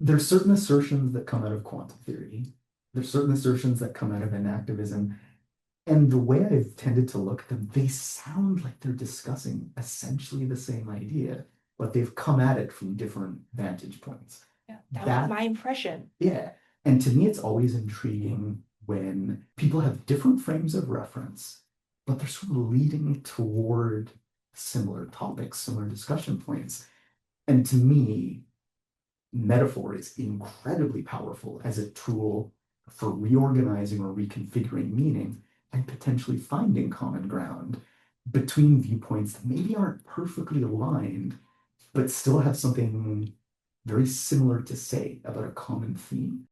There's certain assertions that come out of quantum theory. There's certain assertions that come out of enactivism. And the way I've tended to look at them, they sound like they're discussing essentially the same idea, but they've come at it from different vantage points. Yeah, that was That, my impression. yeah. And to me, it's always intriguing when people have different frames of reference, but they're sort of leading toward similar topics, similar discussion points. And to me, metaphor is incredibly powerful as a tool for reorganizing or reconfiguring meaning and potentially finding common ground between viewpoints that maybe aren't perfectly aligned, but still have something very similar to say about a common theme.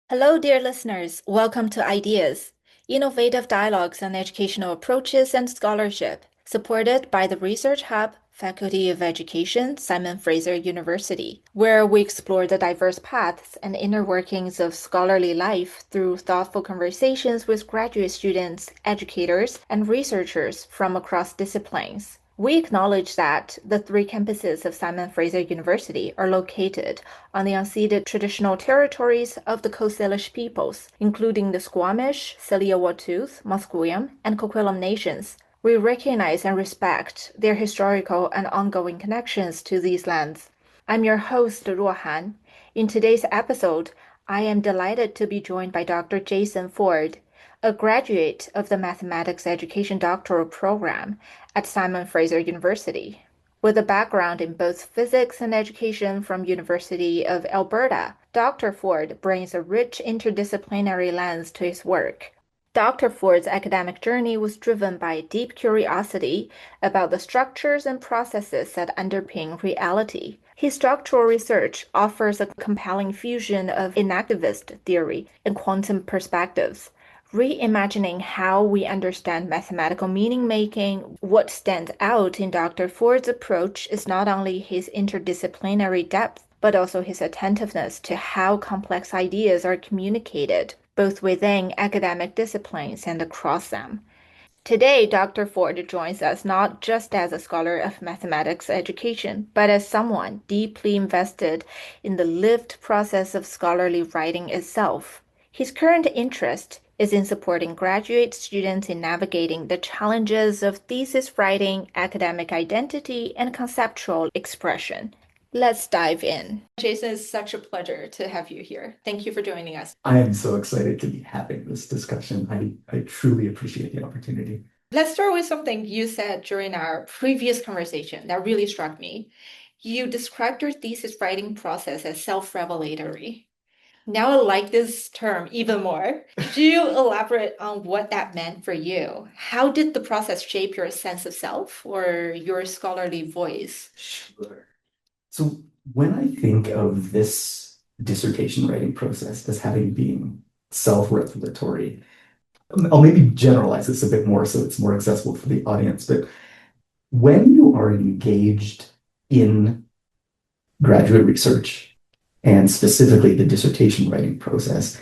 Hello, dear listeners. Welcome to Ideas, innovative dialogues on educational approaches and scholarship, supported by the Research Hub, Faculty of Education, Simon Fraser University, where we explore the diverse paths and inner workings of scholarly life through thoughtful conversations with graduate students, educators, and researchers from across disciplines. We acknowledge that the three campuses of Simon Fraser University are located on the unceded traditional territories of the Coast Salish peoples, including the Squamish, Tsleil-Waututh, Musqueam, and Coquitlam nations. We recognize and respect their historical and ongoing connections to these lands. I'm your host, Ruohan. In today's episode, I am delighted to be joined by Dr. Jason Forde, a graduate of the Mathematics Education Doctoral Program at Simon Fraser University. With a background in both physics and education from University of Alberta, Dr. Forde brings a rich interdisciplinary lens to his work. Dr. Forde's academic journey was driven by a deep curiosity about the structures and processes that underpin reality. His doctoral research offers a compelling fusion of enactivist theory and quantum perspectives, reimagining how we understand mathematical meaning-making. What stands out in Dr. Forde's approach is not only his interdisciplinary depth, but also his attentiveness to how complex ideas are communicated, both within academic disciplines and across them. Today, Dr. Forde joins us not just as a scholar of mathematics education, but as someone deeply invested in the lived process of scholarly writing itself. His current interest is in supporting graduate students in navigating the challenges of thesis writing, academic identity, and conceptual expression. Let's dive in. Jason, it's such a pleasure to have you here. Thank you for joining us. I am so excited to be having this discussion. I truly appreciate the opportunity. Let's start with something you said during our previous conversation that really struck me. You described your thesis writing process as self-revelatory. Now I like this term even more. Could you elaborate on what that meant for you? How did the process shape your sense of self or your scholarly voice? Sure. So when I think of this dissertation writing process as having been self-revelatory, I'll maybe generalize this a bit more so it's more accessible for the audience, but when you are engaged in graduate research, and specifically the dissertation writing process,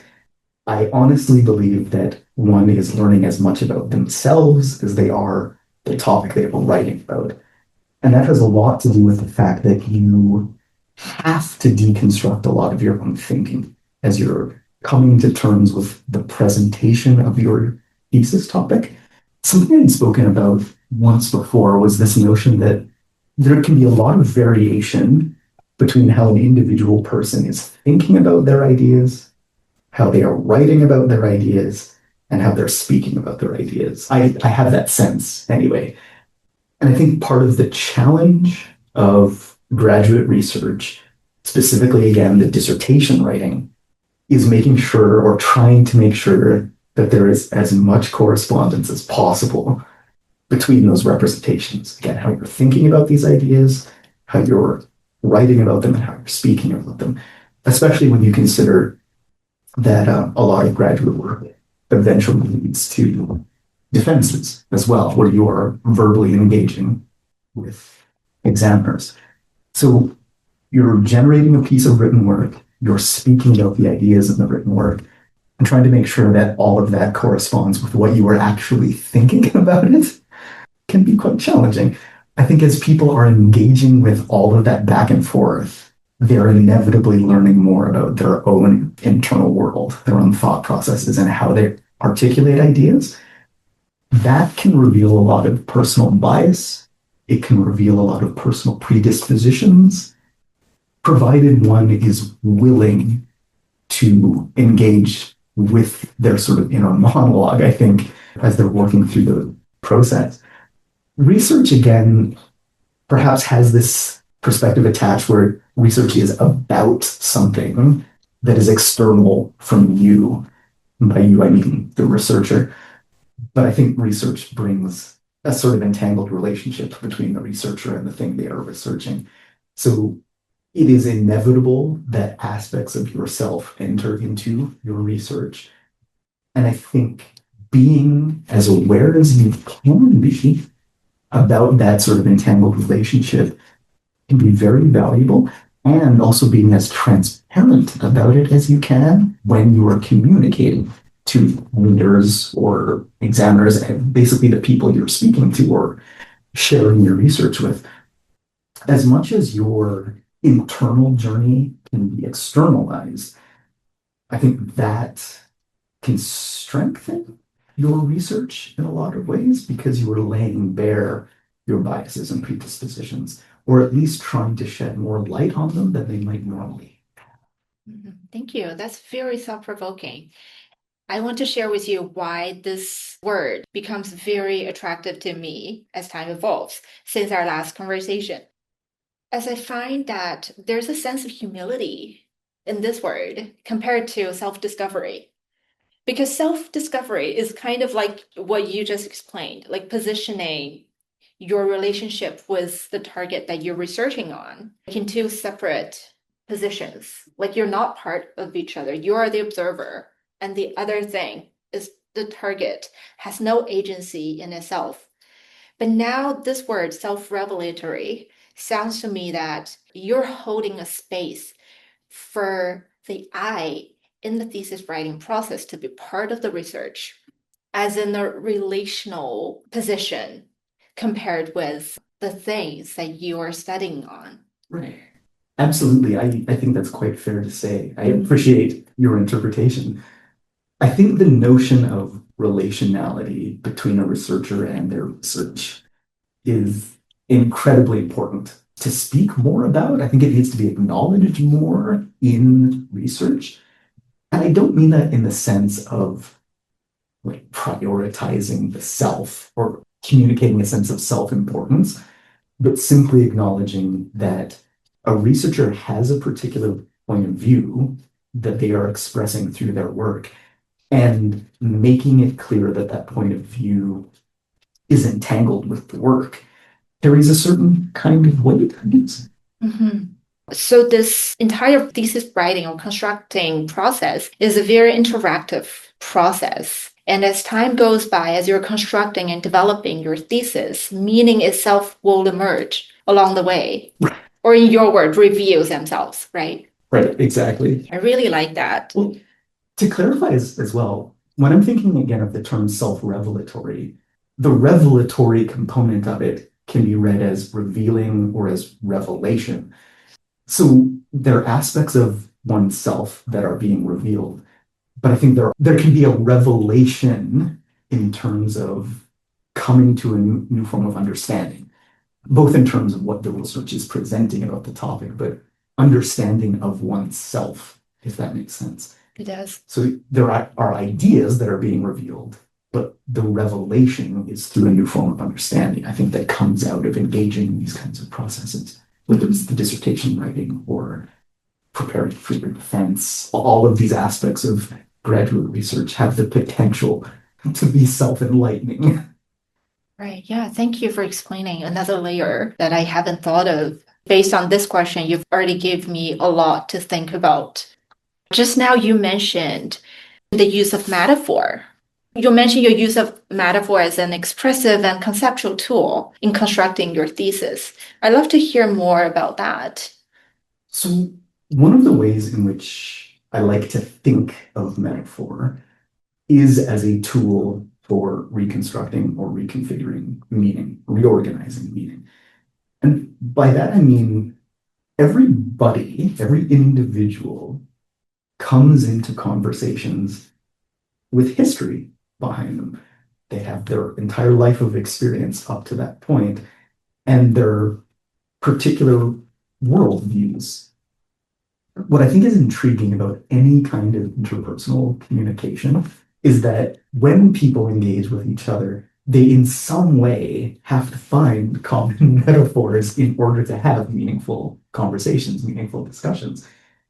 I honestly believe that one is learning as much about themselves as they are the topic they are writing about. And that has a lot to do with the fact that you have to deconstruct a lot of your own thinking as you're coming to terms with the presentation of your thesis topic. Something I'd spoken about once before was this notion that there can be a lot of variation between how an individual person is thinking about their ideas, how they are writing about their ideas, and how they're speaking about their ideas. I have that sense anyway. And I think part of the challenge of graduate research, specifically again, the dissertation writing, is making sure or trying to make sure that there is as much correspondence as possible between those representations. Again, how you're thinking about these ideas, how you're writing about them, and how you're speaking about them, especially when you consider that a lot of graduate work eventually leads to defenses as well, where you are verbally engaging with examiners. So you're generating a piece of written work, you're speaking about the ideas in the written work, and trying to make sure that all of that corresponds with what you were actually thinking about it can be quite challenging. I think as people are engaging with all of that back and forth, they're inevitably learning more about their own internal world, their own thought processes, and how they articulate ideas. That can reveal a lot of personal bias. It can reveal a lot of personal predispositions, provided one is willing to engage with their sort of inner monologue, I think, as they're working through the process. Research, again, perhaps has this perspective attached where research is about something that is external from you. And by you, I mean the researcher. But I think research brings a sort of entangled relationship between the researcher and the thing they are researching. So it is inevitable that aspects of yourself enter into your research. And I think being as aware as you can be about that sort of entangled relationship can be very valuable, and also being as transparent about it as you can when you are communicating to readers or examiners, and basically the people you're speaking to or sharing your research with. As much as your internal journey can be externalized, I think that can strengthen your research in a lot of ways because you are laying bare your biases and predispositions, or at least trying to shed more light on them than they might normally. Thank you. That's very thought-provoking. I want to share with you why this word becomes very attractive to me as time evolves since our last conversation. As I find that there's a sense of humility in this word compared to self-discovery. Because self-discovery is kind of like what you just explained, like positioning your relationship with the target that you're researching on in two separate positions. Like you're not part of each other. You are the observer. And the other thing is the target has no agency in itself. But now this word, self-revelatory, sounds to me that you're holding a space for the I in the thesis writing process to be part of the research as in a relational position compared with the things that you are studying on. Right. Absolutely. I think that's quite fair to say. I appreciate your interpretation. I think the notion of relationality between a researcher and their research is incredibly important to speak more about. I think it needs to be acknowledged more in research. And I don't mean that in the sense of like prioritizing the self or communicating a sense of self-importance, but simply acknowledging that a researcher has a particular point of view that they are expressing through their work, and making it clear that that point of view is entangled with the work carries a certain kind of weight, I guess. So this entire thesis writing or constructing process is a very interactive process. And as time goes by, as you're constructing and developing your thesis, meaning itself will emerge along the way. Right. Or in your word, reveals themselves, right? Right, exactly. I really like that. Well, to clarify as well, when I'm thinking again of the term self-revelatory, the revelatory component of it can be read as revealing or as revelation. So there are aspects of oneself that are being revealed, but I think there can be a revelation in terms of coming to a new form of understanding, both in terms of what the research is presenting about the topic, but understanding of oneself, if that makes sense. It does. So there are ideas that are being revealed, but the revelation is through a new form of understanding, I think, that comes out of engaging in these kinds of processes, whether it's the dissertation writing or preparing for your defense. All of these aspects of graduate research have the potential to be self-enlightening. Right. Yeah. Thank you for explaining another layer that I haven't thought of. Based on this question, you've already given me a lot to think about. Just now, you mentioned the use of metaphor. You mentioned your use of metaphor as an expressive and conceptual tool in constructing your thesis. I'd love to hear more about that. So one of the ways in which I like to think of metaphor is as a tool for reconstructing or reconfiguring meaning, reorganizing meaning. And by that, I mean everybody, every individual comes into conversations with history behind them. They have their entire life of experience up to that point and their particular worldviews. What I think is intriguing about any kind of interpersonal communication is that when people engage with each other, they in some way have to find common metaphors in order to have meaningful conversations, meaningful discussions.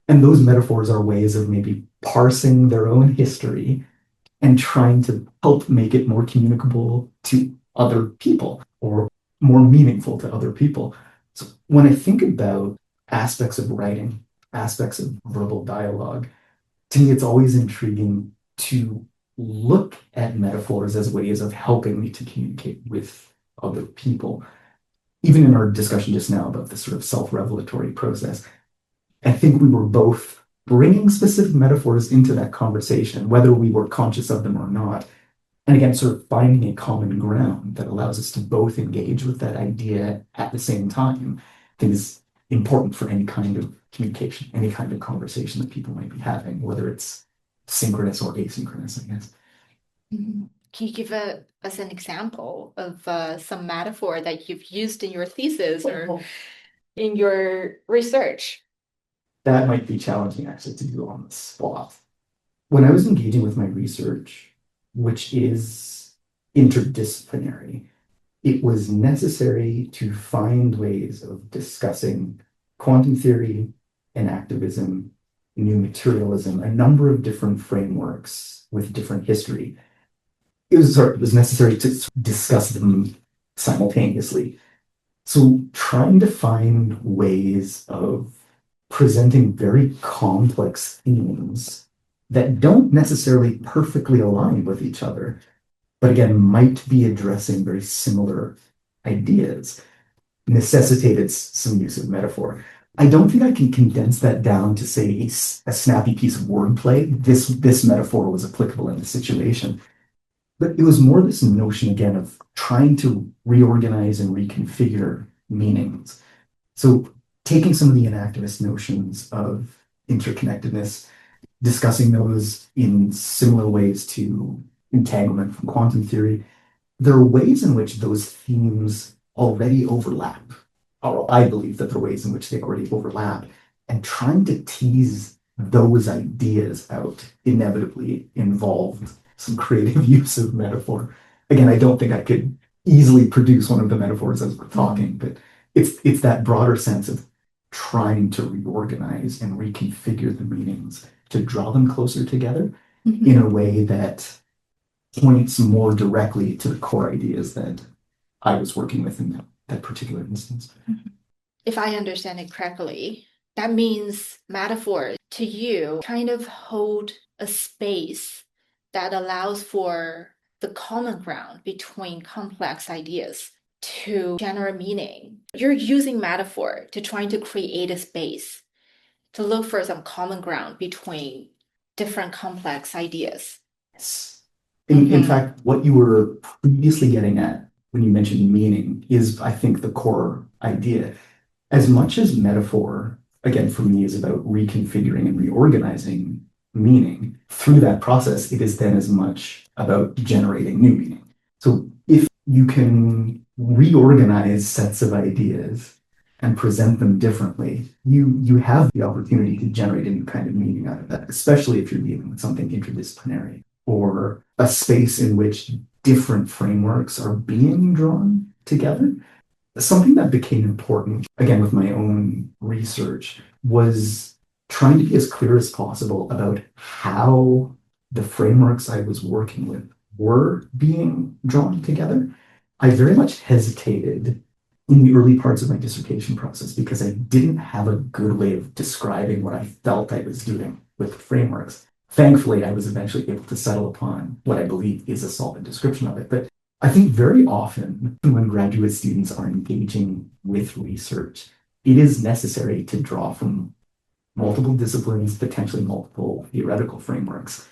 And those metaphors are ways of maybe parsing their own history and trying to help make it more communicable to other people or more meaningful to other people. So when I think about aspects of writing, aspects of verbal dialogue, to me, it's always intriguing to look at metaphors as ways of helping me to communicate with other people. Even in our discussion just now about this sort of self-revelatory process, I think we were both bringing specific metaphors into that conversation, whether we were conscious of them or not. And again, sort of finding a common ground that allows us to both engage with that idea at the same time, I think is important for any kind of communication, any kind of conversation that people might be having, whether it's synchronous or asynchronous, I guess. Mhm. Can you give us an example of some metaphor that you've used in your thesis or in your research? That might be challenging actually to do on the spot. When I was engaging with my research, which is interdisciplinary, it was necessary to find ways of discussing quantum theory and activism, new materialism, a number of different frameworks with different history. It was necessary to discuss them simultaneously. So trying to find ways of presenting very complex themes that don't necessarily perfectly align with each other, but again, might be addressing very similar ideas, necessitated some use of metaphor. I don't think I can condense that down to say a snappy piece of wordplay. This metaphor was applicable in this situation. But it was more this notion again of trying to reorganize and reconfigure meanings. So taking some of the inactivist notions of interconnectedness, discussing those in similar ways to entanglement from quantum theory, there are ways in which those themes already overlap, or I believe that there are ways in which they already overlap, and trying to tease those ideas out inevitably involved some creative use of metaphor. Again, I don't think I could easily produce one of the metaphors as we're talking, but it's that broader sense of trying to reorganize and reconfigure the meanings to draw them closer together in a way that points more directly to the core ideas that I was working with in that particular instance. If I understand it correctly, that means metaphor to you kind of hold a space that allows for the common ground between complex ideas to generate meaning. You're using metaphor to trying to create a space to look for some common ground between different complex ideas. Yes. In fact, what you were previously getting at when you mentioned meaning is, I think, the core idea. As much as metaphor, again, for me, is about reconfiguring and reorganizing meaning, through that process, it is then as much about generating new meaning. So if you can reorganize sets of ideas and present them differently, you have the opportunity to generate a new kind of meaning out of that, especially if you're dealing with something interdisciplinary or a space in which different frameworks are being drawn together. Something that became important, again, with my own research, was trying to be as clear as possible about how the frameworks I was working with were being drawn together. I very much hesitated in the early parts of my dissertation process because I didn't have a good way of describing what I felt I was doing with frameworks. Thankfully, I was eventually able to settle upon what I believe is a solid description of it. But I think very often when graduate students are engaging with research, it is necessary to draw from multiple disciplines, potentially multiple theoretical frameworks.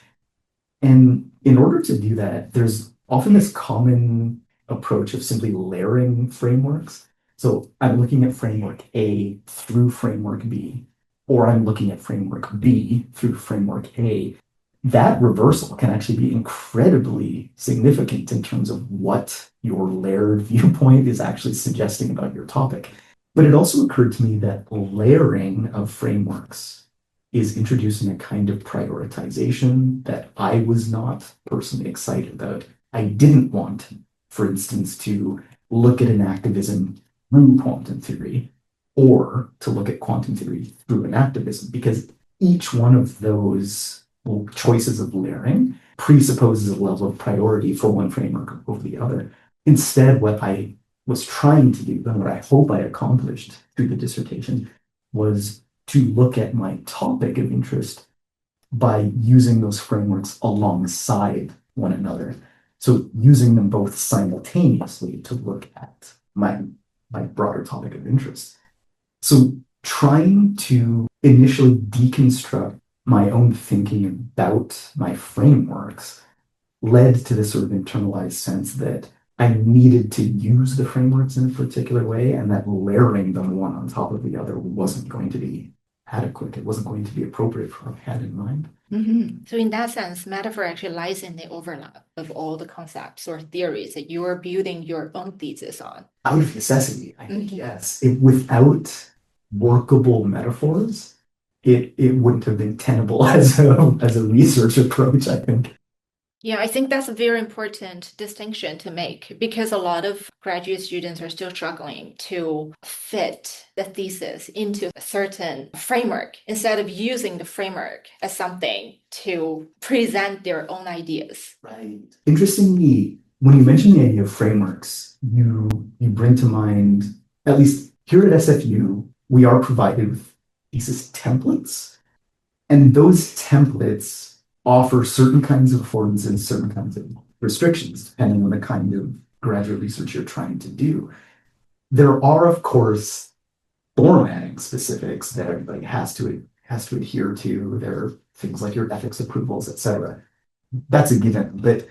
And in order to do that, there's often this common approach of simply layering frameworks. So I'm looking at framework A through framework B, or I'm looking at framework B through framework A. That reversal can actually be incredibly significant in terms of what your layered viewpoint is actually suggesting about your topic. But it also occurred to me that layering of frameworks is introducing a kind of prioritization that I was not personally excited about. I didn't want, for instance, to look at an activism through quantum theory or to look at quantum theory through an activism, because each one of those choices of layering presupposes a level of priority for one framework over the other. Instead, what I was trying to do, and what I hope I accomplished through the dissertation, was to look at my topic of interest by using those frameworks alongside one another. So using them both simultaneously to look at my broader topic of interest. So trying to initially deconstruct my own thinking about my frameworks led to this sort of internalized sense that I needed to use the frameworks in a particular way, and that layering them one on top of the other wasn't going to be adequate. It wasn't going to be appropriate for what I had in mind. So in that sense, metaphor actually lies in the overlap of all the concepts or theories that you are building your own thesis on. Out of necessity, I think, yes. Without workable metaphors, it wouldn't have been tenable as a research approach, I think. Yeah, I think that's a very important distinction to make because a lot of graduate students are still struggling to fit the thesis into a certain framework instead of using the framework as something to present their own ideas. Right. Interestingly, when you mention the idea of frameworks, you bring to mind, at least here at SFU, we are provided with thesis templates, and those templates offer certain kinds of affordances and certain kinds of restrictions, depending on the kind of graduate research you're trying to do. There are, of course, formatting specifics that everybody has to adhere to. There are things like your ethics approvals, etc. That's a given. But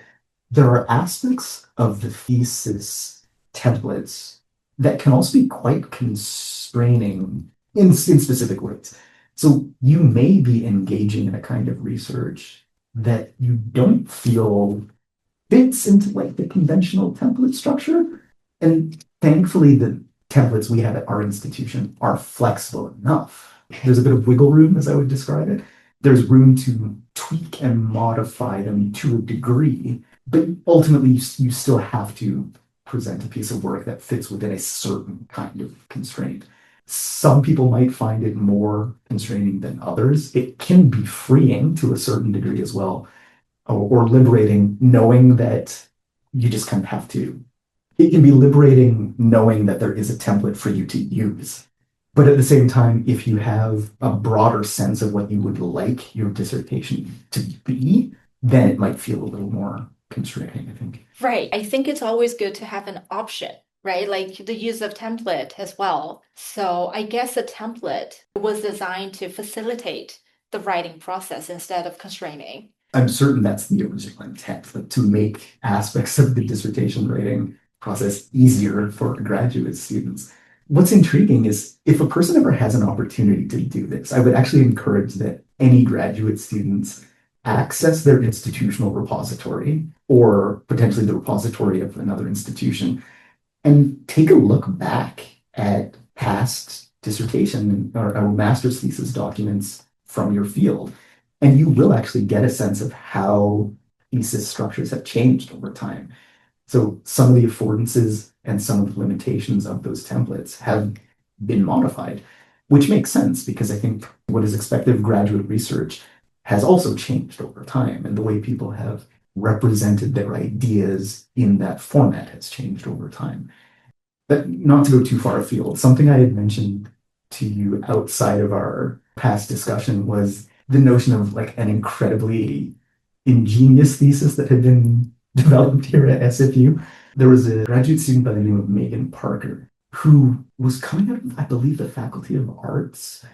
there are aspects of the thesis templates that can also be quite constraining in specific ways. So you may be engaging in a kind of research that you don't feel fits into like the conventional template structure. And thankfully, the templates we have at our institution are flexible enough. There's a bit of wiggle room, as I would describe it. There's room to tweak and modify them to a degree, but ultimately you still have to present a piece of work that fits within a certain kind of constraint. Some people might find it more constraining than others. It can be freeing to a certain degree as well, or liberating, knowing that you just kind of have to. It can be liberating knowing that there is a template for you to use. But at the same time, if you have a broader sense of what you would like your dissertation to be, then it might feel a little more constraining, I think. Right. I think it's always good to have an option, right? Like the use of template as well. So I guess a template was designed to facilitate the writing process instead of constraining. I'm certain that's the original intent, like to make aspects of the dissertation writing process easier for graduate students. What's intriguing is if a person ever has an opportunity to do this, I would actually encourage that any graduate students access their institutional repository or potentially the repository of another institution and take a look back at past dissertation or master's thesis documents from your field. And you will actually get a sense of how thesis structures have changed over time. So some of the affordances and some of the limitations of those templates have been modified, which makes sense because I think what is expected of graduate research has also changed over time, and the way people have represented their ideas in that format has changed over time. But not to go too far afield, something I had mentioned to you outside of our past discussion was the notion of like an incredibly ingenious thesis that had been developed here at SFU. There was a graduate student by the name of Megan Parker who was coming out of, I believe, the Faculty of Arts,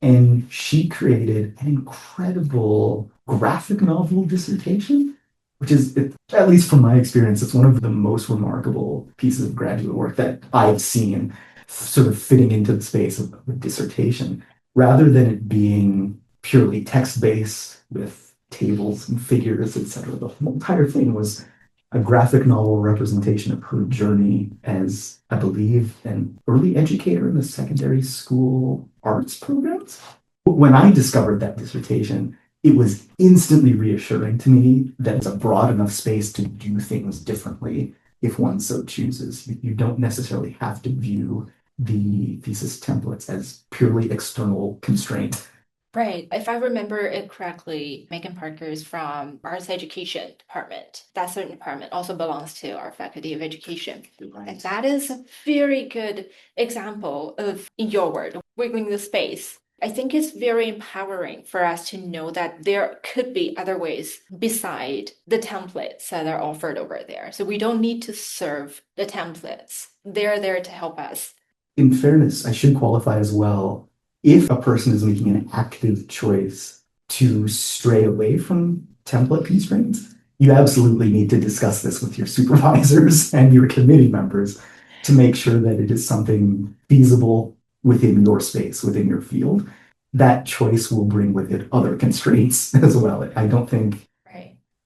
and she created an incredible graphic novel dissertation, which is, at least from my experience, it's one of the most remarkable pieces of graduate work that I've seen sort of fitting into the space of a dissertation, rather than it being purely text-based with tables and figures, etc. The whole entire thing was a graphic novel representation of her journey as, I believe, an early educator in the secondary school arts programs. When I discovered that dissertation, it was instantly reassuring to me that it's a broad enough space to do things differently if one so chooses. You don't necessarily have to view the thesis templates as purely external constraint. Right. If I remember it correctly, Megan Parker is from Arts Education Department. That certain department also belongs to our Faculty of Education. And that is a very good example of, in your word, wiggling the space. I think it's very empowering for us to know that there could be other ways beside the templates that are offered over there. So we don't need to serve the templates. They're there to help us. In fairness, I should qualify as well. If a person is making an active choice to stray away from template constraints, you absolutely need to discuss this with your supervisors and your committee members to make sure that it is something feasible within your space, within your field. That choice will bring with it other constraints as well. Right. I don't think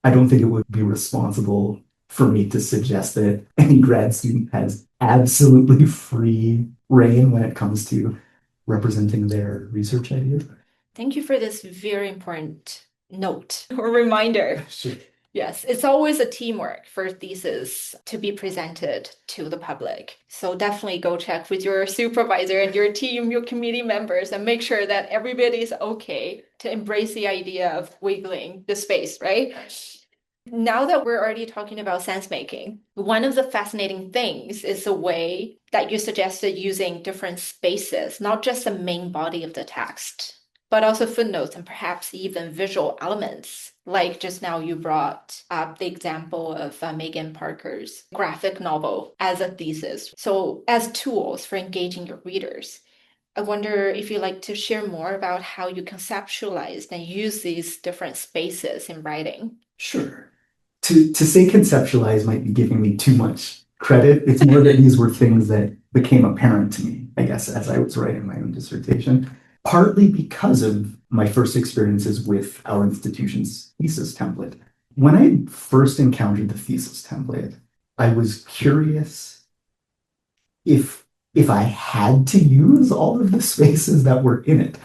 it would be responsible for me to suggest that any grad student has absolutely free reign when it comes to representing their research ideas. Thank you for this very important note or reminder. Sure. Yes, it's always a teamwork for thesis to be presented to the public. So definitely go check with your supervisor and your team, your committee members, and make sure that everybody's okay to embrace the idea of wiggling the space, right? Now that we're already talking about sense making, one of the fascinating things is the way that you suggested using different spaces, not just the main body of the text, but also footnotes and perhaps even visual elements. Like just now, you brought up the example of Megan Parker's graphic novel as a thesis. So, as tools for engaging your readers. I wonder if you'd like to share more about how you conceptualized and use these different spaces in writing. Sure. To say conceptualize might be giving me too much credit. It's more that these were things that became apparent to me, I guess, as I was writing my own dissertation, partly because of my first experiences with our institution's thesis template. When I first encountered the thesis template, I was curious if I had to use all of the spaces that were in it.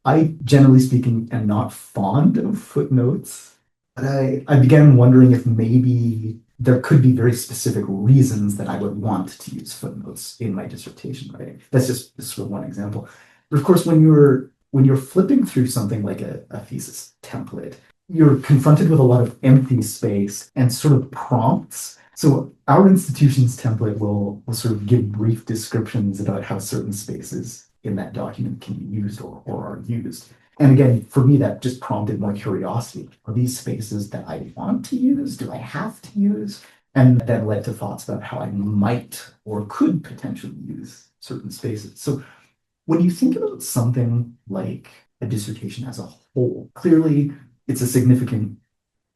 I, generally speaking, am not fond of footnotes. But I began wondering if maybe there could be very specific reasons that I would want to use footnotes in my dissertation writing. That's just sort of one example. But of course, when you're flipping through something like a thesis template, you're confronted with a lot of empty space and sort of prompts. So our institution's template will sort of give brief descriptions about how certain spaces in that document can be used or are used. And again, for me, that just prompted more curiosity. Are these spaces that I want to use? Do I have to use? And that led to thoughts about how I might or could potentially use certain spaces. So when you think about something like a dissertation as a whole, clearly it's a significant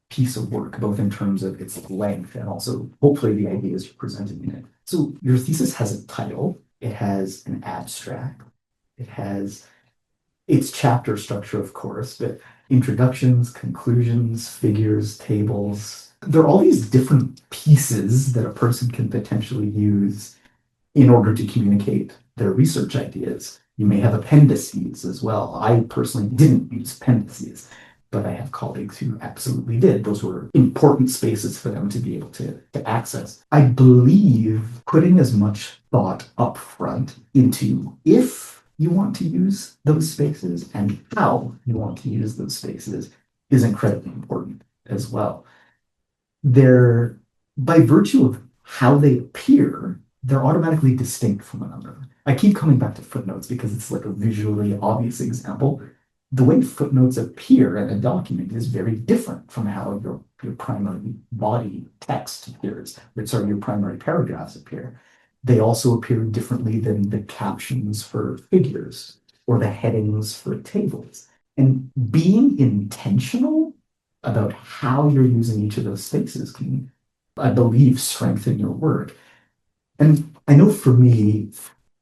piece of work, both in terms of its length and also hopefully the ideas you're presenting in it. So your thesis has a title, it has an abstract, it has its chapter structure, of course, but introductions, conclusions, figures, tables. There are all these different pieces that a person can potentially use in order to communicate their research ideas. You may have appendices as well. I personally didn't use appendices, but I have colleagues who absolutely did. Those were important spaces for them to be able to access. I believe putting as much thought up front into if you want to use those spaces and how you want to use those spaces is incredibly important as well. They're, by virtue of how they appear, they're automatically distinct from one another. I keep coming back to footnotes because it's like a visually obvious example. the way footnotes appear in a document is very different from how your primary body text appears, or sorry, your primary paragraphs appear. They also appear differently than the captions for figures or the headings for tables. And being intentional about how you're using each of those spaces can, I believe, strengthen your work. And I know for me,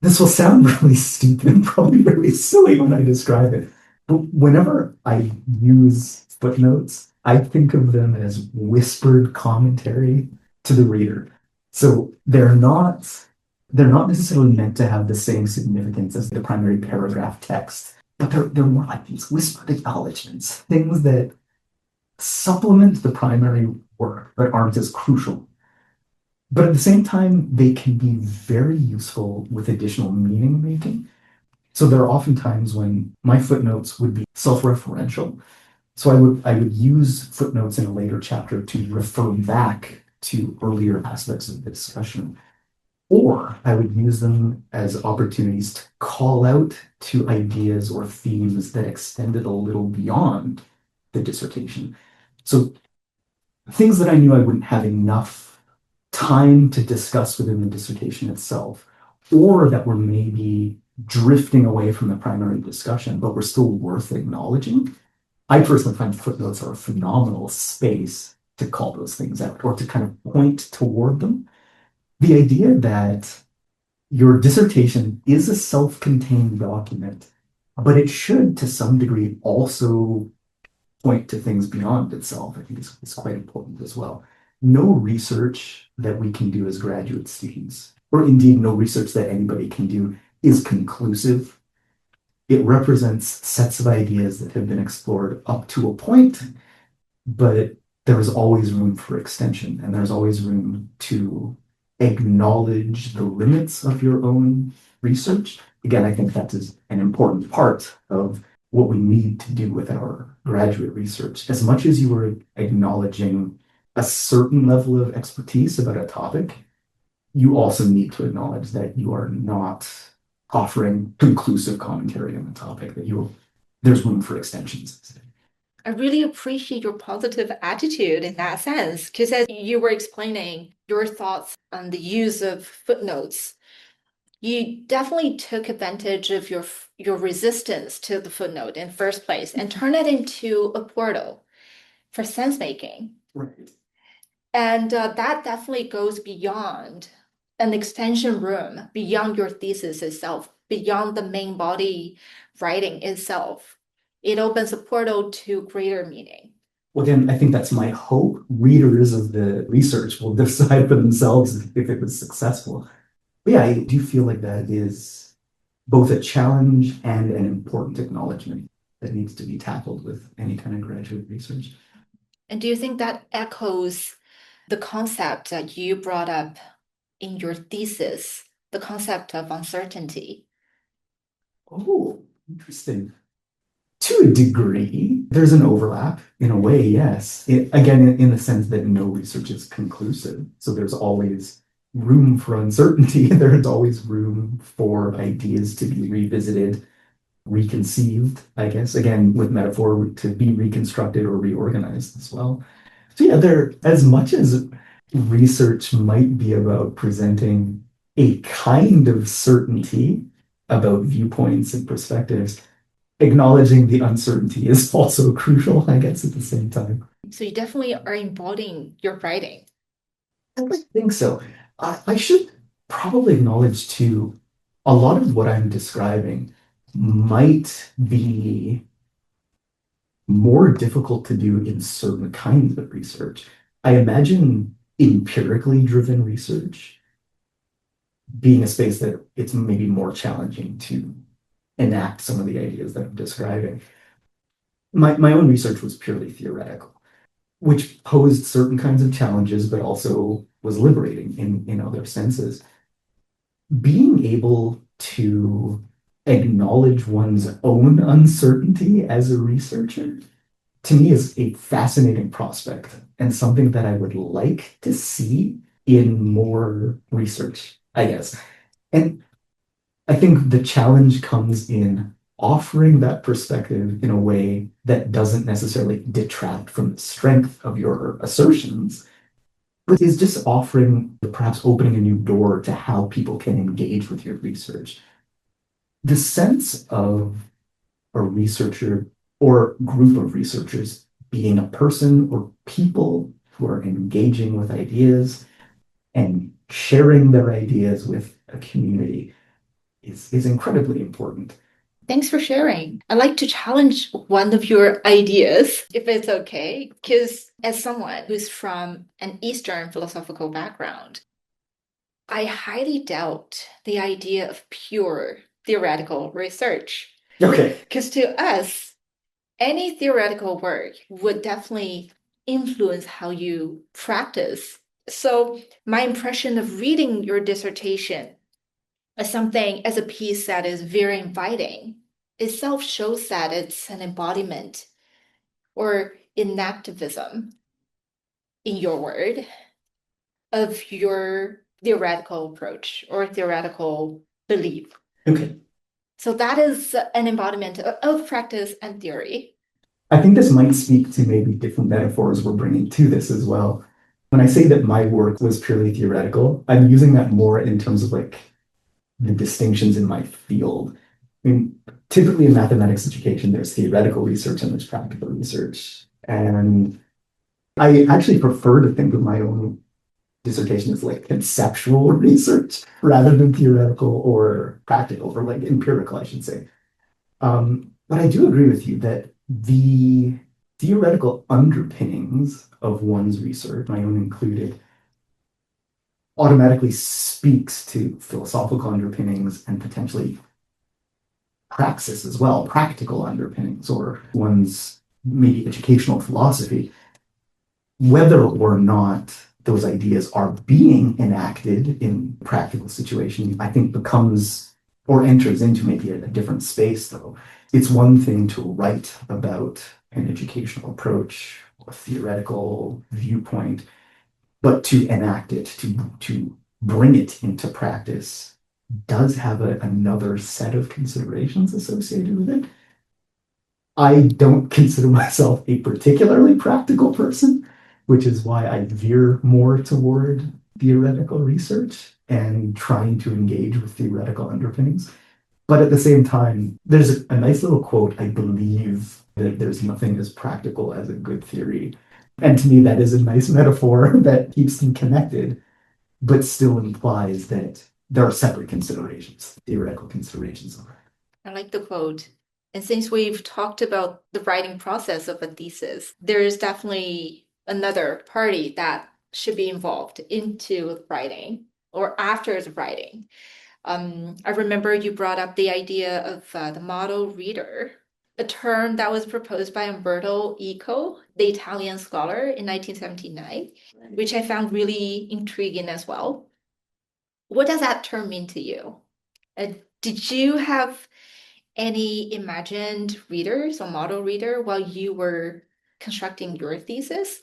this will sound really stupid and probably really silly when I describe it, but whenever I use footnotes, I think of them as whispered commentary to the reader. So they're not necessarily meant to have the same significance as the primary paragraph text, but they're more like these whispered acknowledgments, things that supplement the primary work but aren't as crucial. But at the same time, they can be very useful with additional meaning making. So there are often times when my footnotes would be self-referential. So I would use footnotes in a later chapter to refer back to earlier aspects of the discussion. Or I would use them as opportunities to call out to ideas or themes that extended a little beyond the dissertation. So things that I knew I wouldn't have enough time to discuss within the dissertation itself, or that were maybe drifting away from the primary discussion, but were still worth acknowledging. I personally find footnotes are a phenomenal space to call those things out or to kind of point toward them. The idea that your dissertation is a self-contained document, but it should, to some degree, also point to things beyond itself, I think is quite important as well. No research that we can do as graduate students, or indeed no research that anybody can do, is conclusive. It represents sets of ideas that have been explored up to a point, but there is always room for extension, and there's always room to acknowledge the limits of your own research. Again, I think that is an important part of what we need to do with our graduate research. As much as you are acknowledging a certain level of expertise about a topic, you also need to acknowledge that you are not offering conclusive commentary on the topic, that there's room for extensions. I really appreciate your positive attitude in that sense, because as you were explaining your thoughts on the use of footnotes, you definitely took advantage of your resistance to the footnote in the first place and turned it into a portal for sense making. Right. And that definitely goes beyond an extension room, beyond your thesis itself, beyond the main body writing itself. It opens a portal to greater meaning. Well, again, I think that's my hope. Readers of the research will decide for themselves if it was successful. But yeah, I do feel like that is both a challenge and an important acknowledgement that needs to be tackled with any kind of graduate research. And do you think that echoes the concept that you brought up in your thesis, the concept of uncertainty? Oh, interesting. To a degree, there's an overlap in a way, yes. Again, in the sense that no research is conclusive. So there's always room for uncertainty. There's always room for ideas to be revisited, reconceived, I guess. Again, with metaphor, to be reconstructed or reorganized as well. So yeah, as much as research might be about presenting a kind of certainty about viewpoints and perspectives, acknowledging the uncertainty is also crucial, I guess, at the same time. So you definitely are embodying your writing. I think so. I should probably acknowledge too, a lot of what I'm describing might be more difficult to do in certain kinds of research. I imagine empirically driven research being a space that it's maybe more challenging to enact some of the ideas that I'm describing. My own research was purely theoretical, which posed certain kinds of challenges, but also was liberating in other senses. Being able to acknowledge one's own uncertainty as a researcher, to me, is a fascinating prospect and something that I would like to see in more research, I guess. And I think the challenge comes in offering that perspective in a way that doesn't necessarily detract from the strength of your assertions, but is just offering, perhaps opening a new door to how people can engage with your research. The sense of a researcher or group of researchers being a person or people who are engaging with ideas and sharing their ideas with a community is incredibly important. Thanks for sharing. I'd like to challenge one of your ideas, if it's okay, because as someone who's from an Eastern philosophical background, I highly doubt the idea of pure theoretical research. Okay. Because to us, any theoretical work would definitely influence how you practice. So, my impression of reading your dissertation as something, as a piece that is very inviting, itself shows that it's an embodiment or enactivism, in your word, of your theoretical approach or theoretical belief. Okay. So that is an embodiment of practice and theory. I think this might speak to maybe different metaphors we're bringing to this as well. When I say that my work was purely theoretical, I'm using that more in terms of like the distinctions in my field. I mean, typically in mathematics education, there's theoretical research and there's practical research. And I actually prefer to think of my own dissertation as like conceptual research rather than theoretical or practical or like empirical, I should say. But I do agree with you that the theoretical underpinnings of one's research, my own included, automatically speaks to philosophical underpinnings and potentially praxis as well, practical underpinnings, or one's maybe educational philosophy, whether or not those ideas are being enacted in practical situation, I think becomes or enters into maybe a different space, though. It's one thing to write about an educational approach or theoretical viewpoint, but to enact it, to bring it into practice, does have another set of considerations associated with it. I don't consider myself a particularly practical person, which is why I veer more toward theoretical research and trying to engage with theoretical underpinnings. But at the same time, there's a nice little quote, I believe, that there's nothing as practical as a good theory. And to me, that is a nice metaphor that keeps them connected, but still implies that there are separate considerations, theoretical considerations. I like the quote. And since we've talked about the writing process of a thesis, there is definitely another party that should be involved into writing or after the writing. I remember you brought up the idea of the model reader, a term that was proposed by Umberto Eco, the Italian scholar, in 1979, which I found really intriguing as well. What does that term mean to you? Did you have any imagined readers or model reader while you were constructing your thesis?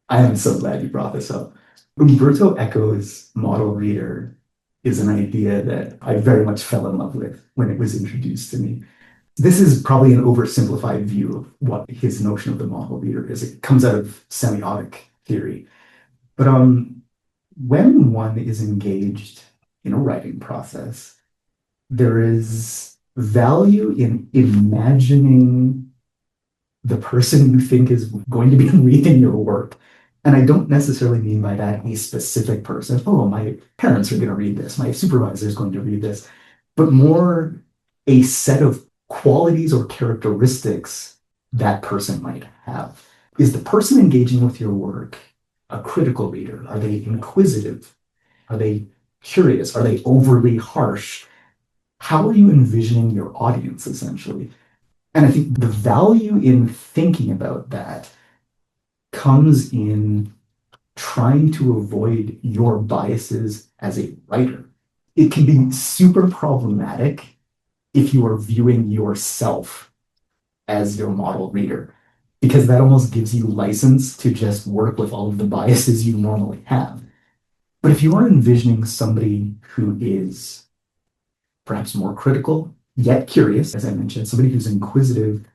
I am so glad you brought this up. Umberto Eco's model reader is an idea that I very much fell in love with when it was introduced to me. This is probably an oversimplified view of what his notion of the model reader is. It comes out of semiotic theory. But when one is engaged in a writing process, there is value in imagining the person you think is going to be reading your work. And I don't necessarily mean by that a specific person. Oh, my parents are going to read this. My supervisor is going to read this. But more a set of qualities or characteristics that person might have. Is the person engaging with your work a critical reader? Are they inquisitive? Are they curious? Are they overly harsh? How are you envisioning your audience, essentially? And I think the value in thinking about that comes in trying to avoid your biases as a writer. It can be super problematic if you are viewing yourself as your model reader, because that almost gives you license to just work with all of the biases you normally have. But if you are envisioning somebody who is perhaps more critical, yet curious, as I mentioned, somebody who's inquisitive,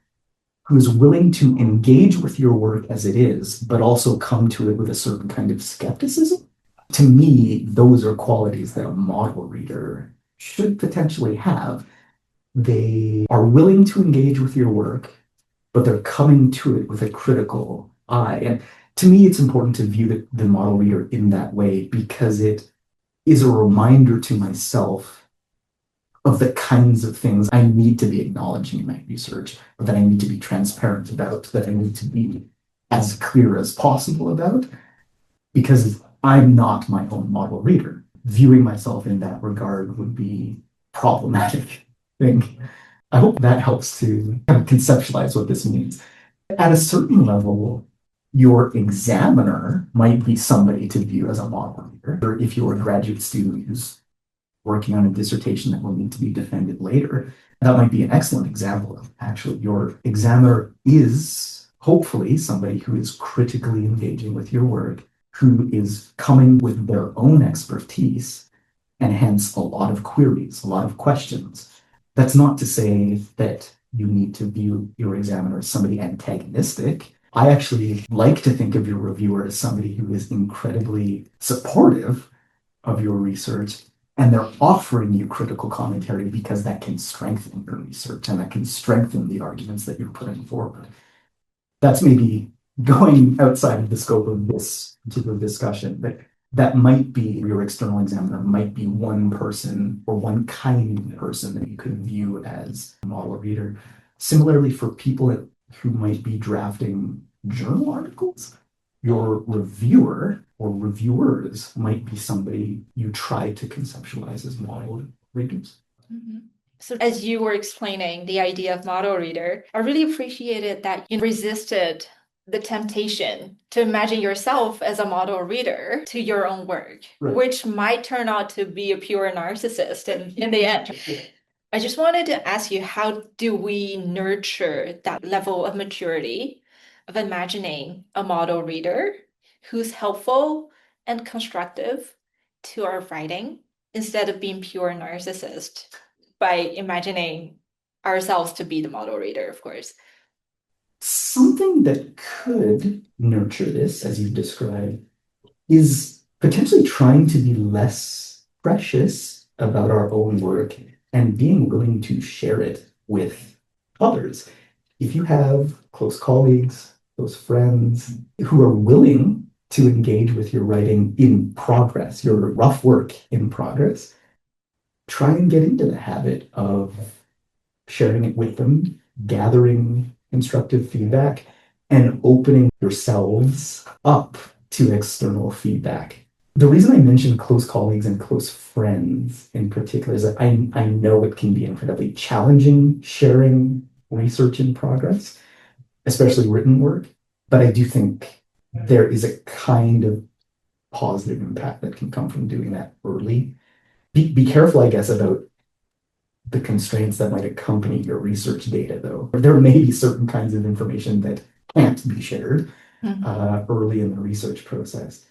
who's willing to engage with your work as it is, but also come to it with a certain kind of skepticism. To me, those are qualities that a model reader should potentially have. They are willing to engage with your work, but they're coming to it with a critical eye. And to me, it's important to view the model reader in that way because it is a reminder to myself of the kinds of things I need to be acknowledging in my research, or that I need to be transparent about, that I need to be as clear as possible about, because I'm not my own model reader. Viewing myself in that regard would be problematic. I think. I hope that helps to kind of conceptualize what this means. At a certain level, your examiner might be somebody to view as a model reader. Or if you're a graduate student who's working on a dissertation that will need to be defended later, that might be an excellent example of actually your examiner is hopefully somebody who is critically engaging with your work, who is coming with their own expertise, and hence a lot of queries, a lot of questions. That's not to say that you need to view your examiner as somebody antagonistic. I actually like to think of your reviewer as somebody who is incredibly supportive of your research, and they're offering you critical commentary because that can strengthen your research and that can strengthen the arguments that you're putting forward. That's maybe going outside of the scope of this particular discussion, but that might be your external examiner, might be one person or one kind of person that you could view as a model reader. Similarly, for people who might be drafting journal articles, your reviewer or reviewers might be somebody you try to conceptualize as model readers. Mm-hmm. So as you were explaining the idea of model reader, I really appreciated that you resisted the temptation to imagine yourself as a model reader to your own work, Right. which might turn out to be a pure narcissist in the end. I just wanted to ask you, how do we nurture that level of maturity of imagining a model reader who's helpful and constructive to our writing instead of being pure narcissist by imagining ourselves to be the model reader, of course? Something that could nurture this, as you've described, is potentially trying to be less precious about our own work and being willing to share it with others. If you have close colleagues, close friends who are willing to engage with your writing in progress, your rough work in progress, try and get into the habit of sharing it with them, gathering constructive feedback, and opening yourselves up to external feedback. The reason I mention close colleagues and close friends in particular is that I know it can be incredibly challenging sharing research in progress, especially written work. But I do think there is a kind of positive impact that can come from doing that early. Be careful, I guess, about the constraints that might accompany your research data, though. There may be certain kinds of information that can't be shared early in the research process.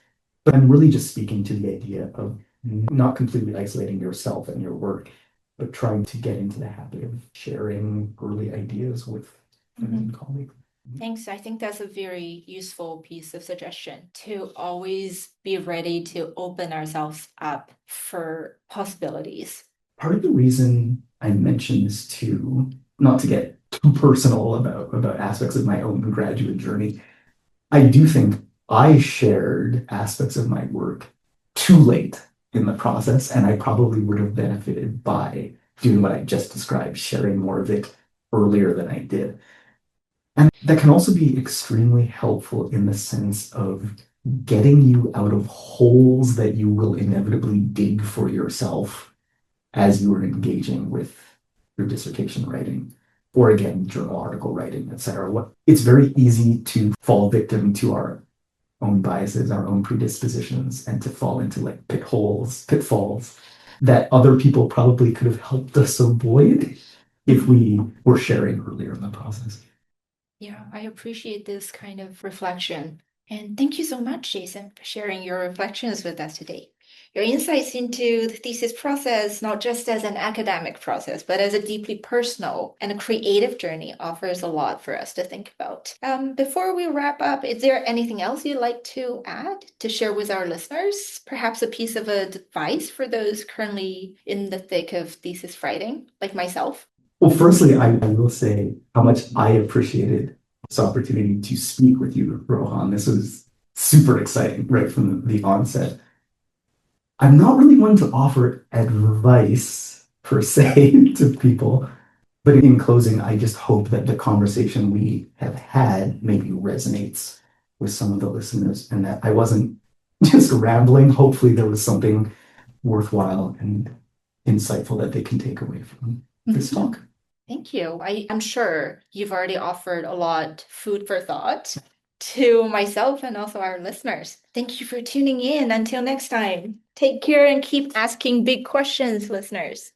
But I'm really just speaking to the idea of not completely isolating yourself and your work, but trying to get into the habit of sharing early ideas with friends and colleagues. Thanks. I think that's a very useful piece of suggestion to always be ready to open ourselves up for possibilities. Part of the reason I mention this too, not to get too personal about aspects of my own graduate journey, I do think I shared aspects of my work too late in the process, and I probably would have benefited by doing what I just described, sharing more of it earlier than I did. And that can also be extremely helpful in the sense of getting you out of holes that you will inevitably dig for yourself as you are engaging with your dissertation writing, or again, journal article writing, etc. It's very easy to fall victim to our own biases, our own predispositions, and to fall into like pitfalls that other people probably could have helped us avoid if we were sharing earlier in the process. Yeah, I appreciate this kind of reflection. And thank you so much, Jason, for sharing your reflections with us today. Your insights into the thesis process, not just as an academic process, but as a deeply personal and a creative journey, offers a lot for us to think about. Before we wrap up, is there anything else you'd like to add to share with our listeners? Perhaps a piece of advice for those currently in the thick of thesis writing, like myself? Well, firstly, I will say how much I appreciated this opportunity to speak with you, Rohan. This was super exciting right from the onset. I'm not really one to offer advice per se to people, but in closing, I just hope that the conversation we have had maybe resonates with some of the listeners and that I wasn't just rambling. Hopefully, there was something worthwhile and insightful that they can take away from this talk. Thank you. I'm sure you've already offered a lot food for thought to myself and also our listeners. Thank you for tuning in. Until next time, take care and keep asking big questions, listeners.